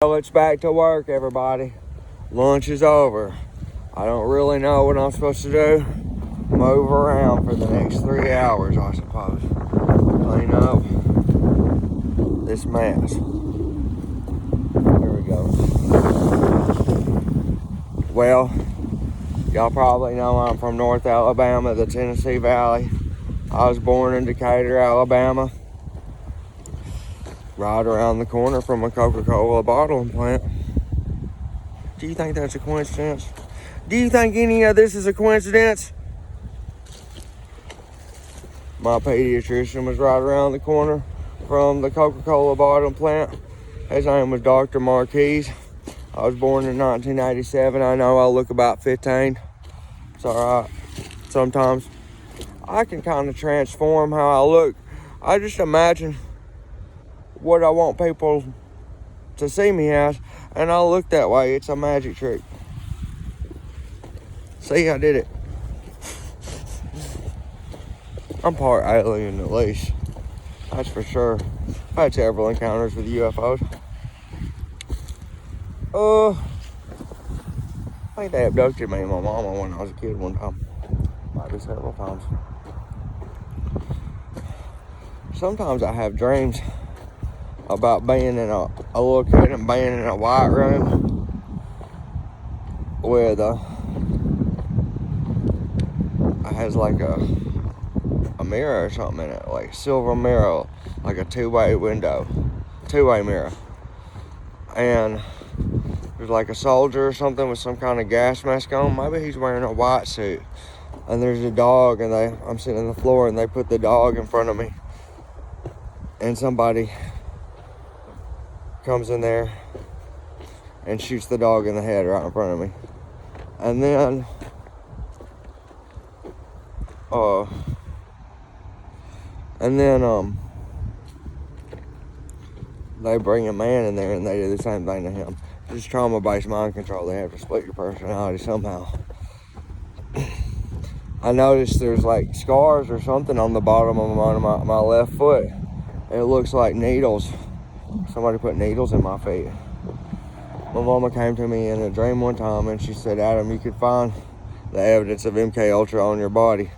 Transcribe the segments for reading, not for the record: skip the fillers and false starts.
Well, it's back to work, everybody. Lunch is over. I don't really know what I'm supposed to do. Move around for the next 3 hours, I suppose. Clean up this mess. Here we go. Well, y'all probably know I'm from North Alabama, the Tennessee Valley. I was born in Decatur, Alabama, right around the corner from a Coca-Cola bottling plant. Do you think that's a coincidence? Do you think any of this is a coincidence? My pediatrician was right around the corner from the Coca-Cola bottling plant. His name was Dr. Marquise. I was born in 1987. I know I look about 15. It's all right. Sometimes I can kind of transform how I look. I just imagine what I want people to see me as, and I'll look that way. It's a magic trick. See, I did it. I'm part alien, at least. That's for sure. I've had several encounters with UFOs. I think they abducted me and my mama when I was a kid one time. Might be several times. Sometimes I have dreams about being in a little kid and being in a white room with it has like a mirror or something in it, like silver mirror, like a two-way mirror, and there's like a soldier or something with some kind of gas mask on. Maybe he's wearing a white suit, and there's a dog, and I'm sitting on the floor, and they put the dog in front of me, and somebody comes in there and shoots the dog in the head right in front of me. And then they bring a man in there and they do the same thing to him. It's trauma-based mind control. They have to split your personality somehow. I noticed there's like scars or something on the bottom of my left foot. It looks like needles. Somebody put needles in my feet. My mama came to me in a dream one time and she said, Adam, you could find the evidence of MK Ultra on your body.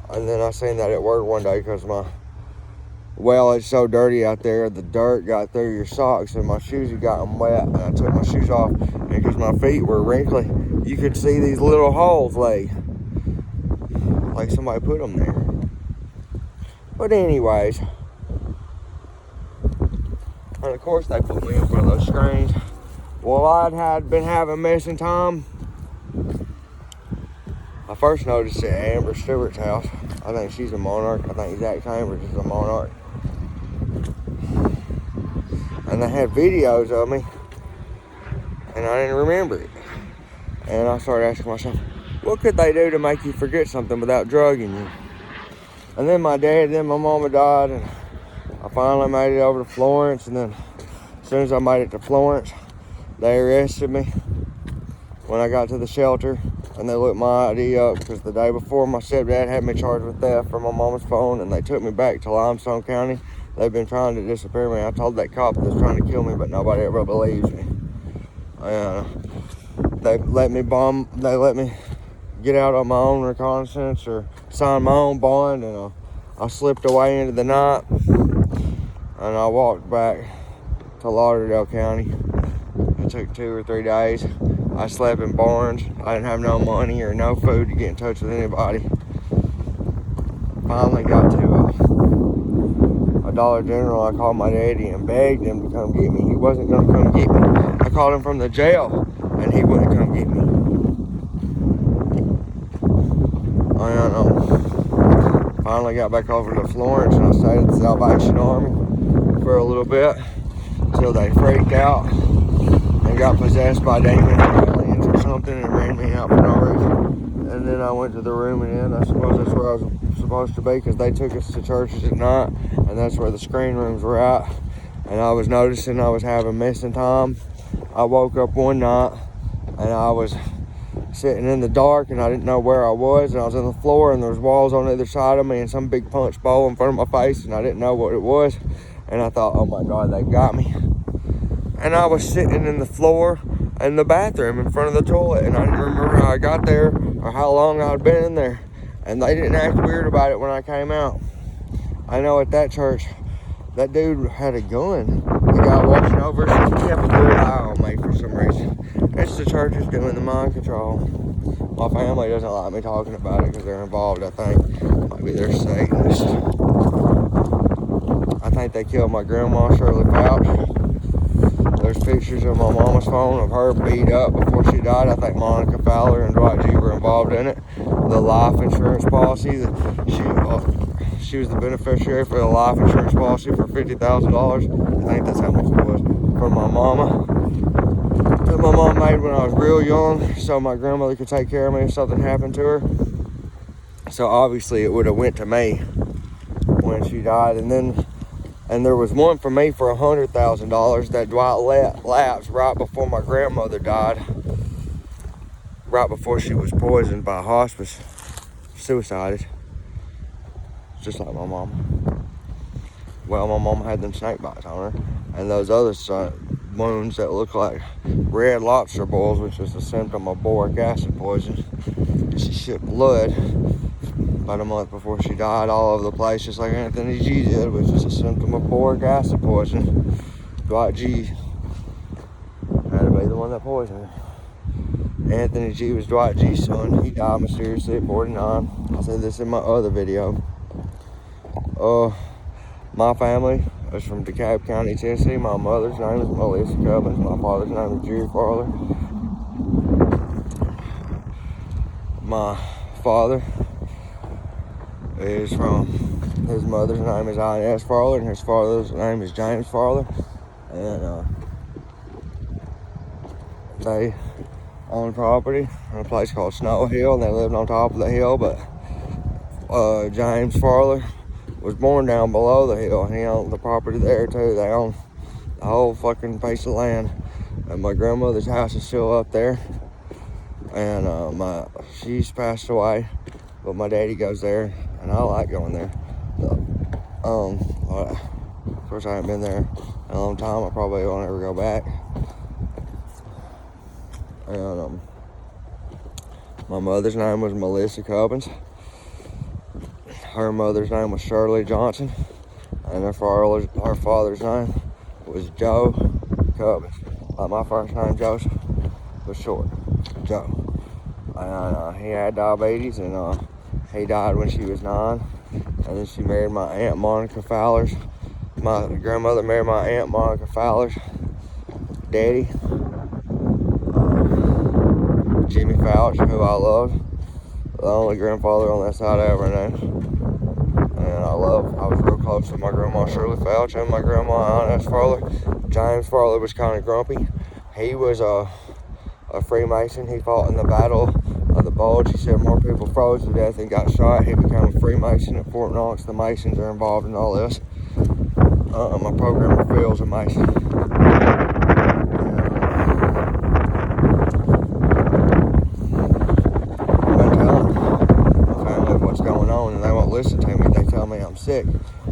And then I seen that at work one day because it's so dirty out there, the dirt got through your socks and my shoes had gotten wet, and I took my shoes off, and because my feet were wrinkly, you could see these little holes like somebody put them there. But anyways, and of course they put me in front of those screens. Well, I'd been having missing time. I first noticed it at Amber Stewart's house. I think she's a monarch. I think Zach Chambers is a monarch. And they had videos of me, and I didn't remember it. And I started asking myself, what could they do to make you forget something without drugging you? And then my mama died, and I finally made it over to Florence. And then as soon as I made it to Florence, they arrested me when I got to the shelter. And they looked my ID up because the day before my stepdad had me charged with theft from my mama's phone, and they took me back to Limestone County. They've been trying to disappear me. I told that cop that was trying to kill me, but nobody ever believes me. They let me get out on my own reconnaissance or sign my own bond, and I slipped away into the night, and I walked back to Lauderdale County. It took 2 or 3 days. I slept in barns. I didn't have no money or no food to get in touch with anybody. Finally got to a Dollar General. I called my daddy and begged him to come get me. He wasn't going to come get me. I called him from the jail and he wouldn't come get me. I finally got back over to Florence and I stayed at the Salvation Army for a little bit until they freaked out and got possessed by demons or aliens or something and ran me out for no reason. And then I went to the room and in. I suppose that's where I was supposed to be because they took us to churches at night, and that's where the screen rooms were at. And I was noticing I was having missing time. I woke up one night and I was sitting in the dark and I didn't know where I was, and I was on the floor and there was walls on either side of me and some big punch bowl in front of my face, and I didn't know what it was. And I thought, oh my God, they got me. and I was sitting in the floor in the bathroom in front of the toilet, and I didn't remember how I got there or how long I'd been in there, and they didn't act weird about it when I came out. I know at that church, that dude had a gun. The guy watching over us, he kept a good eye on me for some reason. It's the churches doing the mind control. My family doesn't like me talking about it because they're involved, I think. Maybe they're Satanists. I think they killed my grandma, Shirley Fouch. There's pictures on my mama's phone of her beat up before she died. I think Monica Fowler and Dwight G were involved in it. The life insurance policy that she was the beneficiary for the life insurance policy for $50,000. I think that's how much it was from my mama. That my mom made when I was real young, so my grandmother could take care of me if something happened to her. So obviously it would have went to me when she died, and there was one for me for $100,000 that Dwight lapsed right before my grandmother died, right before she was poisoned by hospice, suicided, just like my mom. Well, my mom had them snake bites on her, and those other wounds that look like red lobster boils, which is a symptom of boric acid poison. She shit blood about a month before she died all over the place, just like Anthony G did, which is a symptom of boric acid poison. Dwight G had to be the one that poisoned her. Anthony G was Dwight G's son. He died mysteriously at 49. I said this in my other video. My family is from DeKalb County, Tennessee. My mother's name is Melissa Cummins. My father's name is Jerry Farler. My father is from, his mother's name is Inez Farler, and his father's name is James Farler. And they owned property in a place called Snow Hill, and they lived on top of the hill, but James Farler was born down below the hill, and he owned the property there too. They owned the whole fucking piece of land, and my grandmother's house is still up there, and she's passed away, but my daddy goes there, and I like going there. Of course, I haven't been there in a long time. I probably won't ever go back. And my mother's name was Melissa Cubbins. Her mother's name was Shirley Johnson, and her father's name was Joe Cubbins. Like my first name, Joseph, was short, Joe. And he had diabetes, and he died when she was 9. And then she married my Aunt Monica Fowler's. My grandmother married my Aunt Monica Fowler's daddy, Jimmy Fouch, who I loved. The only grandfather on that side I ever knew. And I was real close with my grandma Shirley Fouch and my grandma Inez Farler. James Farler was kind of grumpy. He was a Freemason. He fought in the Battle of the Bulge. He said more people froze to death and got shot. He became a Freemason at Fort Knox. The Masons are involved in all this. My programmer Phil's a Mason. And they won't listen to me. They tell me I'm sick,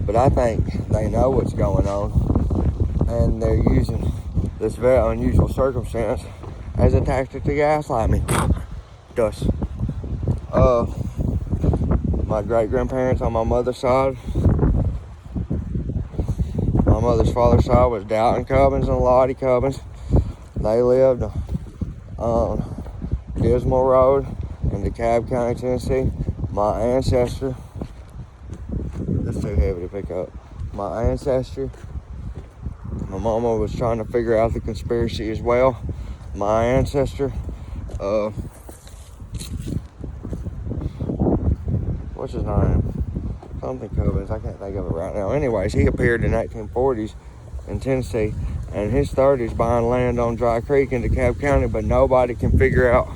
but I think they know what's going on, and they're using this very unusual circumstance as a tactic to gaslight me. Thus, my great-grandparents on my mother's side, my mother's father's side was Dalton Cubbins and Lottie Cubbins. They lived on Dismal Road in DeKalb County, Tennessee. My ancestor, that's too heavy to pick up. My ancestor, my mama was trying to figure out the conspiracy as well. My ancestor, what's his name? Something Cubbins, I can't think of it right now. Anyways, he appeared in 1840s in Tennessee, and his 30s buying land on Dry Creek in DeKalb County, but nobody can figure out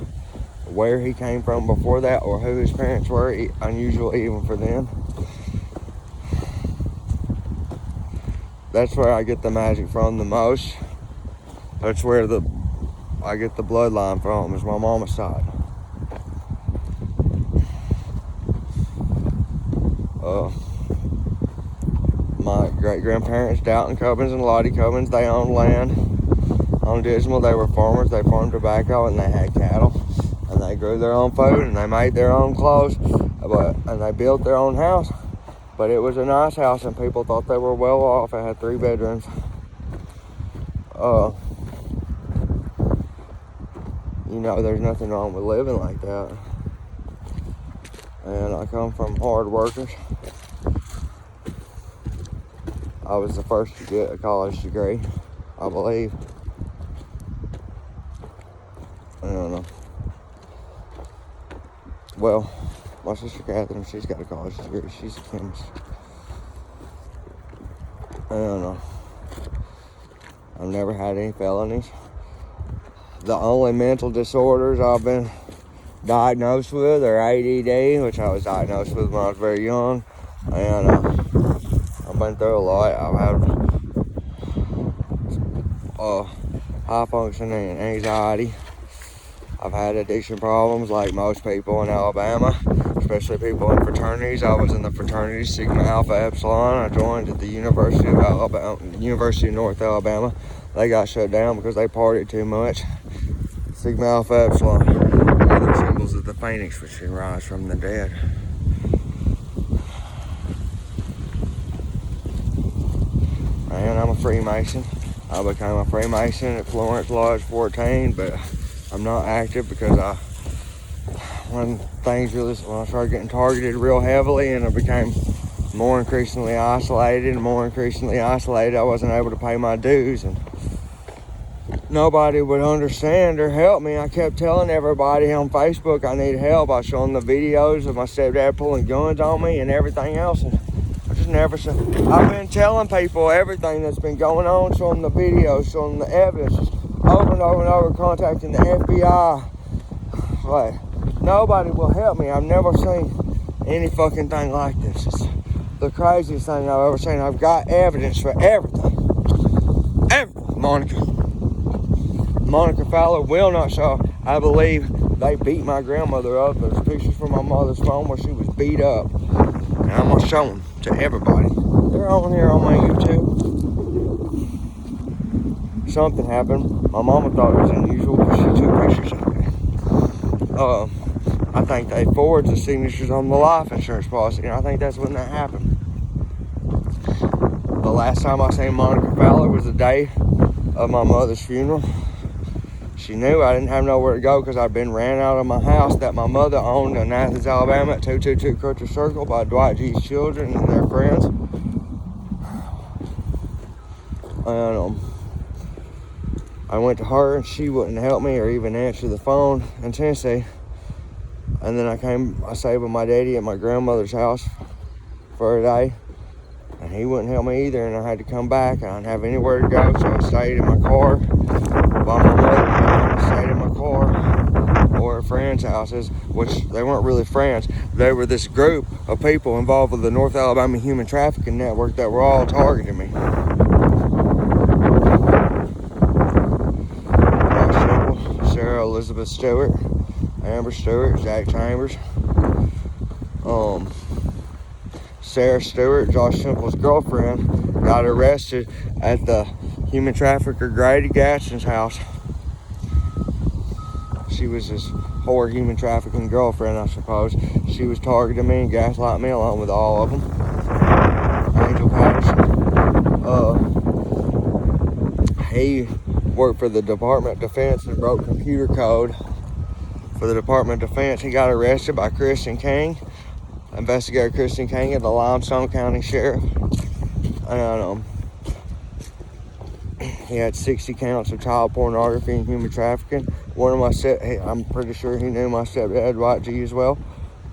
where he came from before that or who his parents were. Unusual even for them. That's where I get the magic from the most. That's where I get the bloodline from, is my mama's side. My great-grandparents, Dalton Cubbins and Lottie Cubbins, they owned land on Dismal, they were farmers. They farmed tobacco and they had cattle. And they grew their own food and they made their own clothes. And they built their own house. But it was a nice house and people thought they were well off. It had 3 bedrooms. You know, there's nothing wrong with living like that. And I come from hard workers. I was the first to get a college degree, I believe. I don't know. Well, my sister Catherine, she's got a college degree. She's a chemist. I don't know. I've never had any felonies. The only mental disorders I've been diagnosed with are ADD, which I was diagnosed with when I was very young. And I've been through a lot. I've had high functioning anxiety. I've had addiction problems like most people in Alabama, especially people in fraternities. I was in the fraternity Sigma Alpha Epsilon. I joined at the University of Alabama, University of North Alabama. They got shut down because they partied too much. Sigma Alpha Epsilon, other symbols of the Phoenix, which can rise from the dead. And I'm a Freemason. I became a Freemason at Florence Lodge 14, but I'm not active because when I started getting targeted real heavily and I became more increasingly isolated, I wasn't able to pay my dues and nobody would understand or help me. I kept telling everybody on Facebook I need help. I was showing the videos of my stepdad pulling guns on me and everything else, and I just never said. I've been telling people everything that's been going on, showing the videos, showing the evidence, just over and over and over, contacting the FBI. Like, nobody will help me. I've never seen any fucking thing like this. It's the craziest thing I've ever seen. I've got evidence for everything. Everything, Monica Fowler will not show. I believe they beat my grandmother up. There's pictures from my mother's phone where she was beat up. And I'm going to show them to everybody. They're on here on my YouTube. Something happened. My mama thought it was unusual because she took pictures of it. I think they forged the signatures on the life insurance policy, and I think that's when that happened. The last time I seen Monica Fowler was the day of my mother's funeral. She knew I didn't have nowhere to go because I'd been ran out of my house that my mother owned in Athens, Alabama at 222 Crutcher Circle by Dwight G's children and their friends. And I went to her and she wouldn't help me or even answer the phone in Tennessee. And then I stayed with my daddy at my grandmother's house for a day. And he wouldn't help me either, and I had to come back. I didn't have anywhere to go, so I stayed in my car while my mother stayed in my car or at friends' houses, which they weren't really friends. They were this group of people involved with the North Alabama Human Trafficking Network that were all targeting me. Sarah Elizabeth Stewart, Amber Stewart, Zach Chambers, Sarah Stewart, Josh Temple's girlfriend, got arrested at the human trafficker Grady Gadsden's house. She was his whore human trafficking girlfriend, I suppose. She was targeting me and gaslighting me along with all of them. Angel Patterson. He worked for the Department of Defense and broke computer code for the Department of Defense. He got arrested by Christian King, Investigator Christian King at the Limestone County Sheriff. And he had 60 counts of child pornography and human trafficking. I'm pretty sure he knew my stepdad, Dwight G, as well.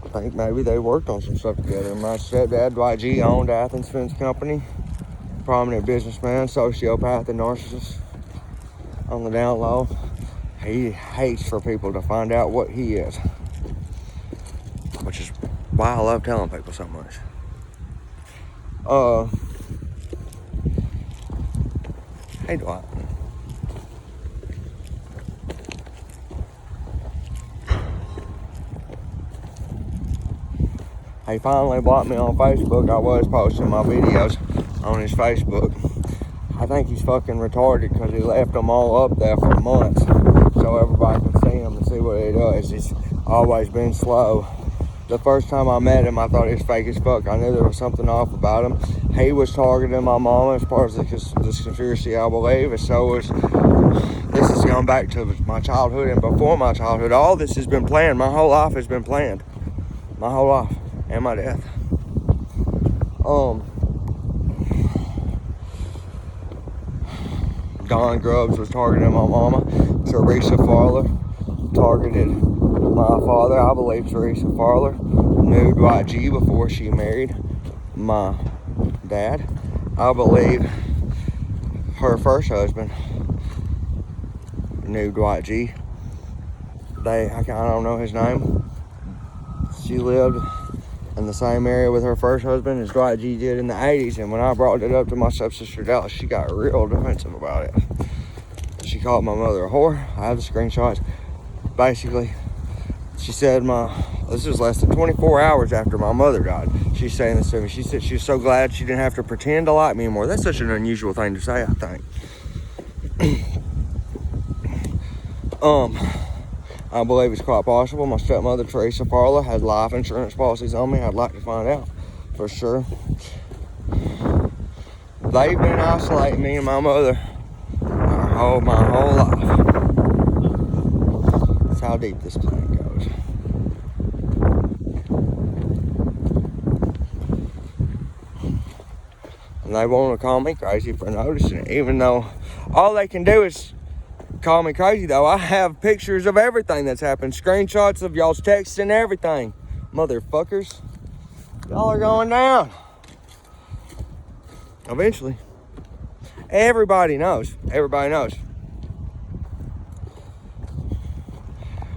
I think maybe they worked on some stuff together. My stepdad, Dwight G, owned Athens Fence Company. Prominent businessman, sociopath, and narcissist. On the down low, he hates for people to find out what he is, which is why I love telling people so much. Hey Dwight. He finally blocked me on Facebook. I was posting my videos on his Facebook. I think he's fucking retarded because he left them all up there for months so everybody can see him and see what he does. He's always been slow. The first time I met him, I thought he was fake as fuck. I knew there was something off about him. He was targeting my mama as part of this conspiracy, I believe. And so was, this is going back to my childhood and before my childhood. All this has been planned. My whole life has been planned. My whole life. And my death. Don Grubbs was targeting my mama. Teresa Farler targeted my father. I believe Teresa Farler knew Dwight G before she married my dad. I believe her first husband knew Dwight G. I don't know his name. She lived in the same area with her first husband as Dwight G did in the 80s. And when I brought it up to my stepsister Dallas, she got real defensive about it. She called my mother a whore. I have the screenshots. Basically, she said this was less than 24 hours after my mother died. She's saying this to me. She said she was so glad she didn't have to pretend to like me anymore. That's such an unusual thing to say, I think. I believe it's quite possible my stepmother, Teresa Farler, had life insurance policies on me. I'd like to find out for sure. They've been isolating me and my mother my whole life. That's how deep this plane goes. And they want to call me crazy for noticing it, even though all they can do is call me crazy. Though I have pictures of everything that's happened, screenshots of y'all's texts and everything. Motherfuckers, y'all are going down eventually. Everybody knows.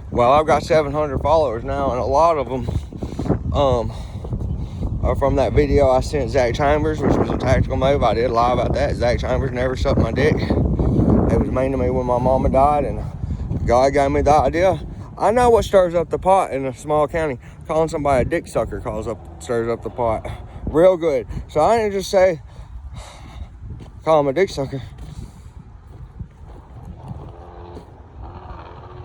Well, I've got 700 followers now, and a lot of them are from that video I sent Zach Chambers, which was a tactical move. I did lie about that. Zach Chambers never sucked my dick. It was mean to me when my mama died, and God gave me the idea. I know what stirs up the pot in a small county. Calling somebody a dick sucker stirs up the pot real good. So I didn't just say, call him a dick sucker.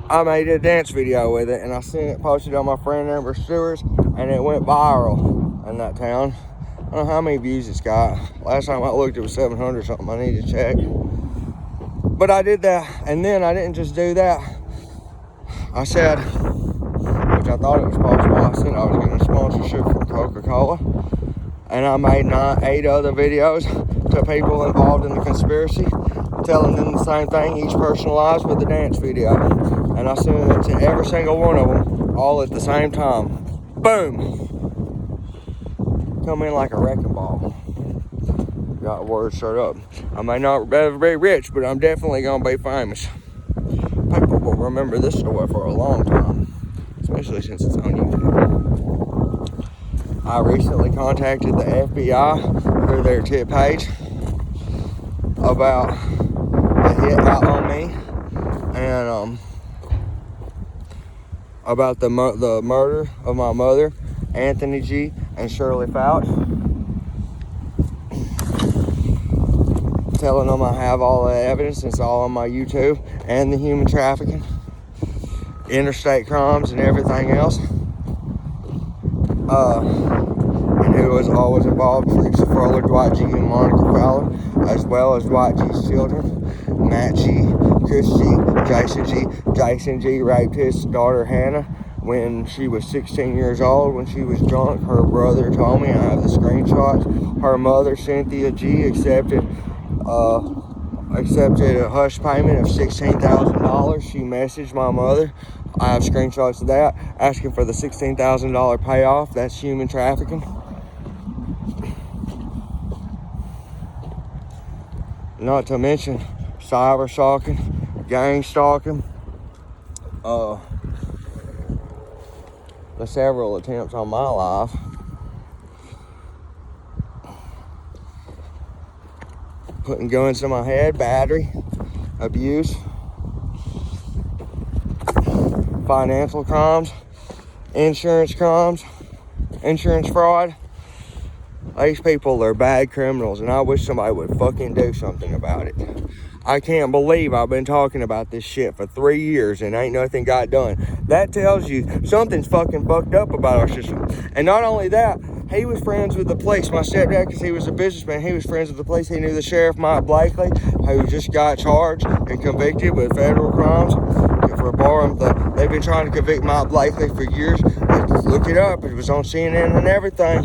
I made a dance video with it, and I sent it, posted on my friend Amber Stewart's, and it went viral in that town. I don't know how many views it's got. Last time I looked, it was 700 something. I need to check. But I did that, and then I didn't just do that. I said, which I thought it was possible, I said I was getting a sponsorship from Coca-Cola. And I made 8 other videos to people involved in the conspiracy, telling them the same thing, each personalized with the dance video. And I sent it to every single one of them, all at the same time. Boom! Come in like a wrecking ball. Got words straight up. I may not ever be rich, but I'm definitely gonna be famous. People will remember this story for a long time, especially since it's on YouTube. I recently contacted the FBI through their tip page about the hit out on me and about the murder of my mother, Anthony G. and Shirley Fouch. Telling them I have all the evidence. It's all on my YouTube, and the human trafficking, interstate crimes, and everything else. And who was always involved: Teresa Farler, Dwight G, and Monica Fowler, as well as Dwight G's children, Matt G, Chris G, Jason G. Jason G raped his daughter Hannah when she was 16 years old. When she was drunk, her brother told me, I have the screenshots. Her mother, Cynthia G, accepted a hush payment of $16,000. She messaged my mother. I have screenshots of that, asking for the $16,000 payoff. That's human trafficking. Not to mention cyber stalking, gang stalking, the several attempts on my life. Putting guns to my head, battery, abuse, financial crimes, insurance crimes, insurance fraud, These people are bad criminals, and I wish somebody would fucking do something about it. I can't believe I've been talking about this shit for 3 years and ain't nothing got done. That tells you something's fucking fucked up about our system. And not only that, he was friends with the police. My stepdad, because he was a businessman, he was friends with the police. He knew the sheriff, Mike Blakely, who just got charged and convicted with federal crimes for borrowing they've been trying to convict Mike Blakely for years. Look it up. It was on CNN and everything.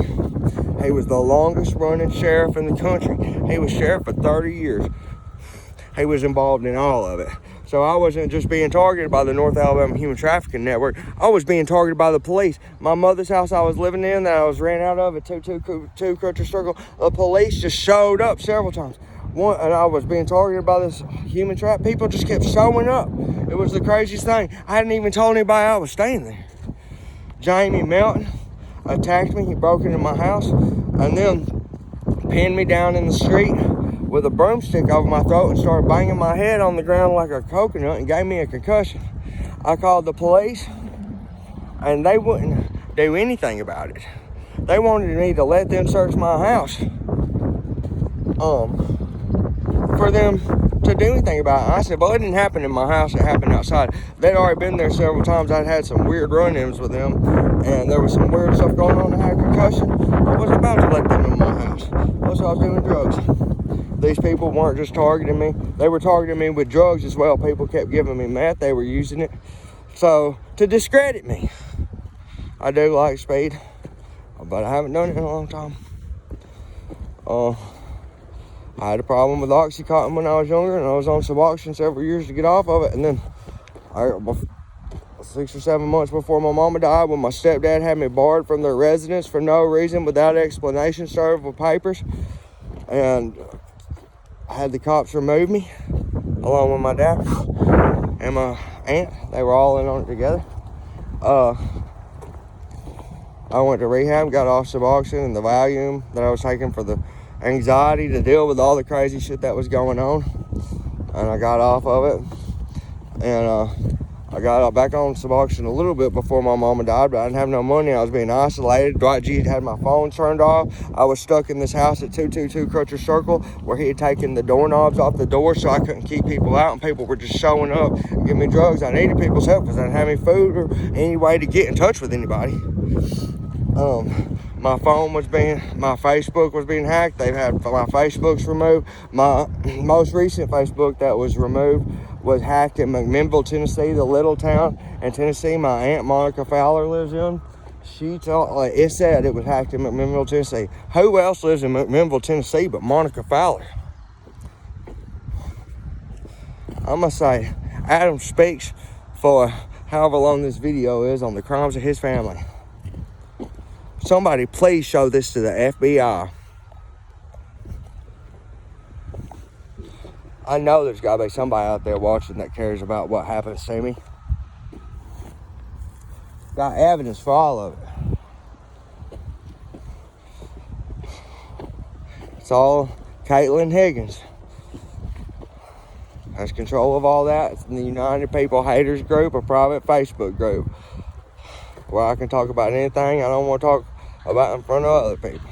He was the longest running sheriff in the country. He was sheriff for 30 years. He was involved in all of it. So I wasn't just being targeted by the North Alabama Human Trafficking Network. I was being targeted by the police. My mother's house I was living in that I was ran out of at 222 Crutcher Circle, the police just showed up several times. And I was being targeted by this human trap. People just kept showing up. It was the craziest thing. I hadn't even told anybody I was staying there. Jamie Melton attacked me. He broke into my house and then pinned me down in the street with a broomstick over my throat and started banging my head on the ground like a coconut and gave me a concussion. I called the police and they wouldn't do anything about it. They wanted me to let them search my house for them to do anything about it. I said, well, it didn't happen in my house, it happened outside. They'd already been there several times. I'd had some weird run-ins with them and there was some weird stuff going on. I had a concussion. I wasn't about to let them in my house. Plus I was doing drugs. These people weren't just targeting me. They were targeting me with drugs as well. People kept giving me meth. They were using it. So, to discredit me. I do like speed, but I haven't done it in a long time. I had a problem with Oxycontin when I was younger, and I was on Suboxone several years to get off of it. And then, 6 or 7 months before my mama died, when my stepdad had me barred from their residence for no reason, without explanation, served with papers. And I had the cops remove me, along with my dad and my aunt. They were all in on it together. I went to rehab, got off Suboxone and the Valium that I was taking for the anxiety to deal with all the crazy shit that was going on. And I got off of it. And I got back on Suboxone a little bit before my mama died, but I didn't have no money. I was being isolated. Dwight G had my phone turned off. I was stuck in this house at 222 Crutcher Circle where he had taken the doorknobs off the door so I couldn't keep people out, and people were just showing up and giving me drugs. I needed people's help because I didn't have any food or any way to get in touch with anybody. My phone was my Facebook was being hacked. They've had my Facebook's removed. My most recent Facebook that was removed was hacked in McMinnville, Tennessee, the little town in Tennessee my Aunt Monica Fowler lives in. It said it was hacked in McMinnville, Tennessee. Who else lives in McMinnville, Tennessee but Monica Fowler? I'm going to say Adam speaks for however long this video is on the crimes of his family. Somebody please show this to the FBI. I know there's got to be somebody out there watching that cares about what happens to me. Got evidence for all of it. It's all Caitlin Higgins has control of all that. It's in the United People Haters group, a private Facebook group where I can talk about anything I don't want to talk about in front of other people.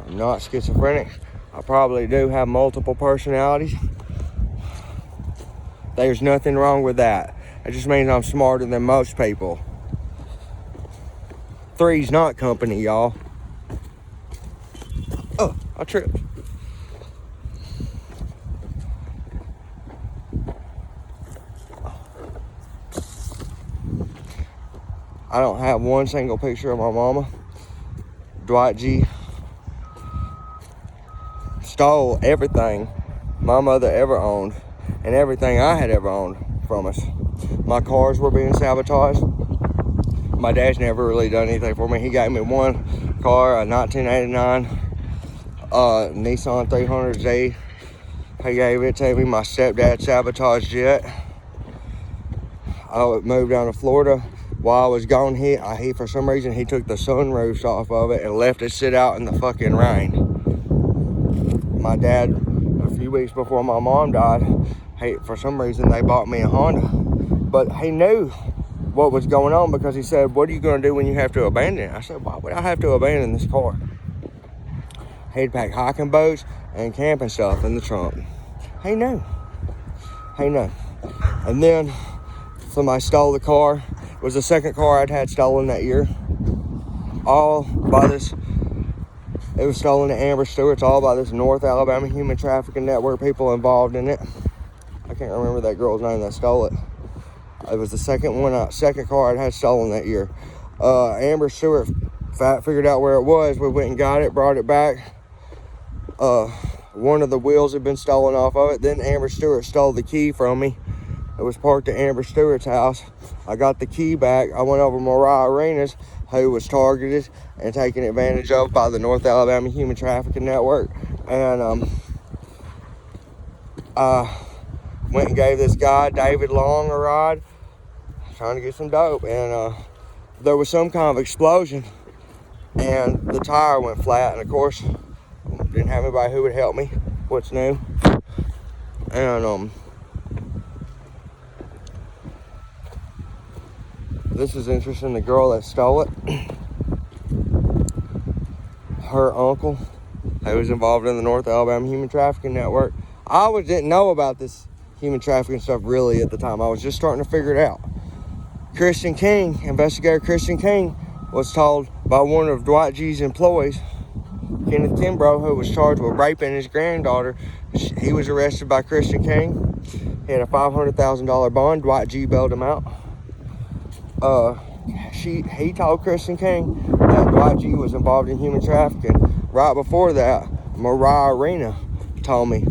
I'm not schizophrenic. I probably do have multiple personalities. There's nothing wrong with that. It just means I'm smarter than most people. Three's not company, y'all. Oh, I tripped. I don't have one single picture of my mama. Dwight G stole everything my mother ever owned and everything I had ever owned from us. My cars were being sabotaged. My dad's never really done anything for me. He gave me one car, a 1989 Nissan 300Z. He gave it to me. My stepdad sabotaged it. I moved down to Florida. While I was gone, he for some reason, he took the sunroofs off of it and left it sit out in the fucking rain. My dad, a few weeks before my mom died, for some reason, they bought me a Honda. But he knew what was going on because he said, what are you going to do when you have to abandon it? I said, why would I have to abandon this car? He'd pack hiking boats and camping stuff in the trunk. He knew. And then somebody stole the car. It was the second car I'd had stolen that year. All by this, it was stolen at Amber Stewart's, all by this North Alabama Human Trafficking Network people involved in it. I can't remember that girl's name that stole it. It was the second car I'd had stolen that year. Amber Stewart figured out where it was. We went and got it, brought it back. One of the wheels had been stolen off of it. Then Amber Stewart stole the key from me. It was parked at Amber Stewart's house. I got the key back. I went over to Mariah Arenas, who was targeted and taken advantage of by the North Alabama Human Trafficking Network. And I went and gave this guy, David Long, a ride, trying to get some dope. And there was some kind of explosion, and the tire went flat. And of course, didn't have anybody who would help me. What's new? And this is interesting. The girl that stole it, her uncle, who was involved in the North Alabama Human Trafficking Network. I didn't know about this human trafficking stuff really at the time. I was just starting to figure it out. Christian King, investigator Christian King, was told by one of Dwight G's employees, Kenneth Kimbrough, who was charged with raping his granddaughter. He was arrested by Christian King. He had a $500,000 bond. Dwight G bailed him out. He told Christian King that Dwight G was involved in human trafficking. Right before that, Mariah Arena told me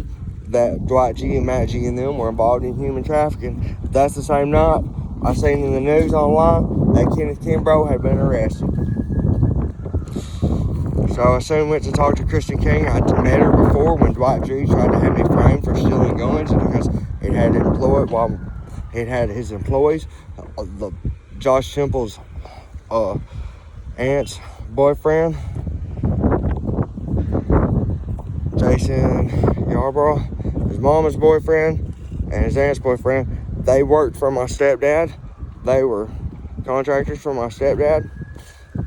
that Dwight G and Matt G and them were involved in human trafficking. That's the same night I seen in the news online that Kenneth Kimbrough had been arrested. So I soon went to talk to Christian King. I'd met her before when Dwight G tried to have me framed for stealing guns because he'd had his employees, Josh Temple's aunt's boyfriend, Jason Yarborough, his mama's boyfriend, and his aunt's boyfriend. They worked for my stepdad. They were contractors for my stepdad,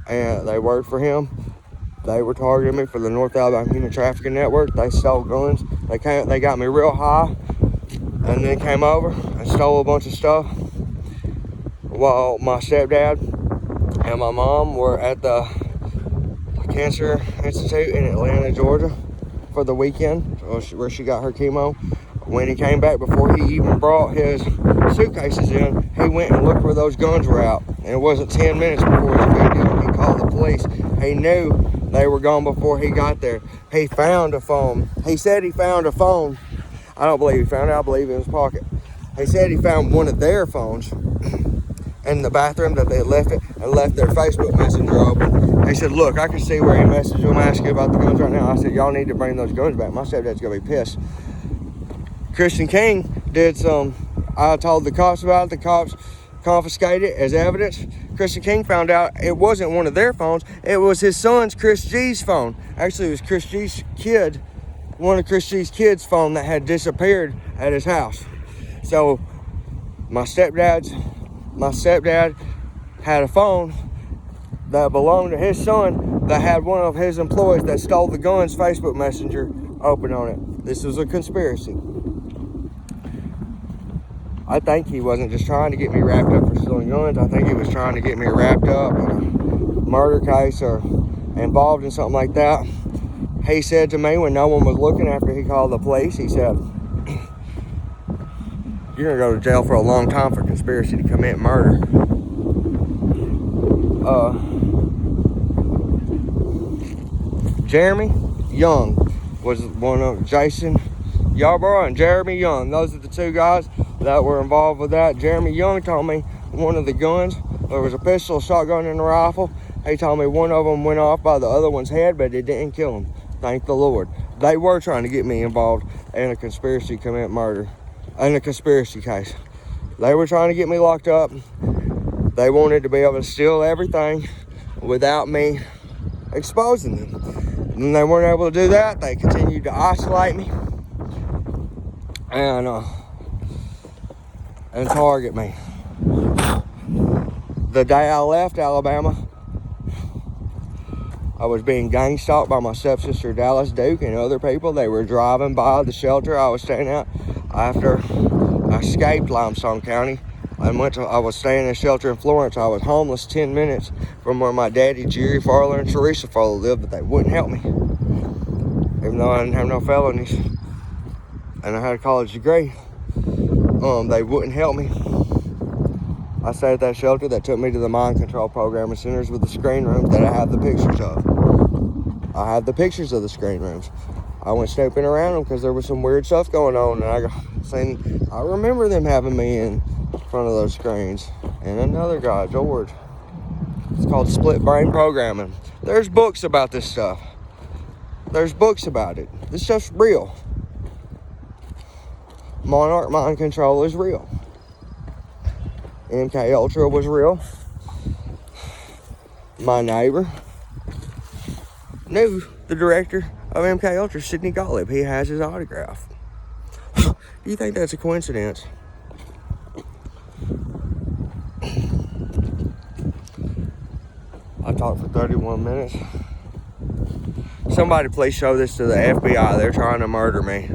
and they worked for him. They were targeting me for the North Alabama Human Trafficking Network. They stole guns. They got me real high, and then came over and stole a bunch of stuff while my stepdad and my mom were at the Cancer Institute in Atlanta, Georgia for the weekend, where she got her chemo. When he came back, before he even brought his suitcases in, he went and looked where those guns were out. And it wasn't 10 minutes before it was a big deal. He called the police. He knew they were gone before he got there. He found a phone. He said he found a phone. I don't believe he found it. I believe in his pocket. He said he found one of their phones in the bathroom, that they left it and left their Facebook Messenger open. He said, look, I can see where he messaged them asking about the guns right now. I said, y'all need to bring those guns back. My stepdad's going to be pissed. Christian King did some, I told the cops about it. The cops confiscated it as evidence. Christian King found out it wasn't one of their phones. It was his son's, Chris G's phone. Actually, it was Chris G's kid, one of Chris G's kids' phone that had disappeared at his house. So my stepdad had a phone that belonged to his son that had one of his employees that stole the guns Facebook Messenger open on it. This was a conspiracy. I think he wasn't just trying to get me wrapped up for stealing guns. I think he was trying to get me wrapped up in a murder case or involved in something like that. He said to me when no one was looking after he called the police, he said, you're going to go to jail for a long time for conspiracy to commit murder. Jeremy Young was one of Jason Yarborough and Jeremy Young. Those are the two guys that were involved with that. Jeremy Young told me one of the guns, there was a pistol, a shotgun, and a rifle. He told me one of them went off by the other one's head, but it didn't kill him. Thank the Lord. They were trying to get me involved in a conspiracy to commit murder, in a conspiracy case. They were trying to get me locked up. They wanted to be able to steal everything without me exposing them. When they weren't able to do that, they continued to isolate me and target me. The day I left Alabama, I was being gang stalked by my stepsister Dallas Duke and other people. They were driving by the shelter I was staying at after I escaped Limestone County. I was staying in a shelter in Florence. I was homeless 10 minutes from where my daddy, Jerry Farler, and Teresa Farler lived, but they wouldn't help me. Even though I didn't have no felonies and I had a college degree, they wouldn't help me. I stayed at that shelter that took me to the mind control program and centers with the screen rooms that I have the pictures of. I have the pictures of the screen rooms. I went snooping around them because there was some weird stuff going on, and I remember them having me in front of those screens. And another guy, George. It's called split brain programming. There's books about this stuff. There's books about it. This stuff's real. Monarch mind control is real. MK Ultra was real. My neighbor knew the director of MK Ultra, Sidney Gottlieb. He has his autograph. Do you think that's a coincidence? I talked for 31 minutes. Somebody please show this to the FBI. They're trying to murder me.